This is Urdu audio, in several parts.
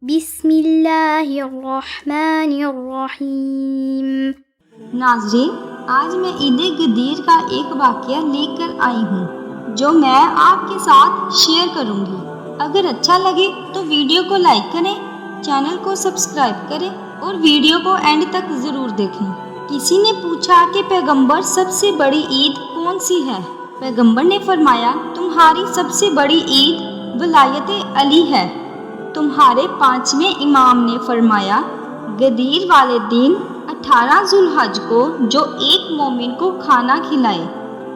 بسم اللہ الرحمن الرحیم۔ ناظرین، آج میں عید غدیر کا ایک واقعہ لے کر آئی ہوں جو میں آپ کے ساتھ شیئر کروں گی۔ اگر اچھا لگے تو ویڈیو کو لائک کریں، چینل کو سبسکرائب کریں اور ویڈیو کو اینڈ تک ضرور دیکھیں۔ کسی نے پوچھا کہ پیغمبر سب سے بڑی عید کون سی ہے؟ پیغمبر نے فرمایا، تمہاری سب سے بڑی عید ولایت علی ہے۔ تمہارے 5ویں امام نے فرمایا، غدیر والے دن 18 ذو الحج کو جو ایک مومن کو کھانا کھلائے،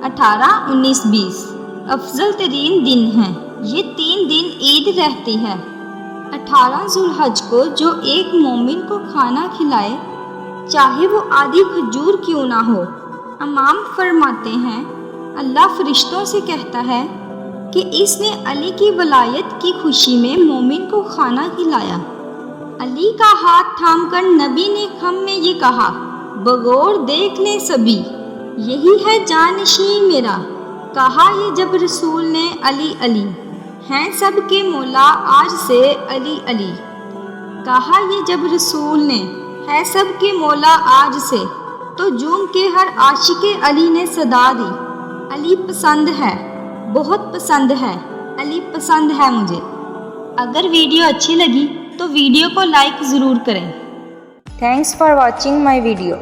18، 19، 20 افضل ترین دن ہیں۔ یہ 3 دن عید رہتی ہے۔ 18 ذو الحج کو جو ایک مومن کو کھانا کھلائے، چاہے وہ آدھی کھجور کیوں نہ ہو۔ امام فرماتے ہیں، اللہ فرشتوں سے کہتا ہے کہ اس نے علی کی ولایت کی خوشی میں مومن کو کھانا کھلایا۔ علی کا ہاتھ تھام کر نبی نے خم میں یہ کہا، بغور دیکھ لیں سبھی، یہی ہے جانشین میرا۔ کہا یہ جب رسول نے، علی علی ہیں سب کے مولا آج سے، علی علی۔ کہا یہ جب رسول نے، ہے سب کے مولا آج سے، تو جھوم کے ہر عاشق علی نے صدا دی، علی پسند ہے، بہت پسند ہے، علی پسند ہے مجھے۔ اگر ویڈیو اچھی لگی تو ویڈیو کو لائک ضرور کریں۔ Thanks for watching my video.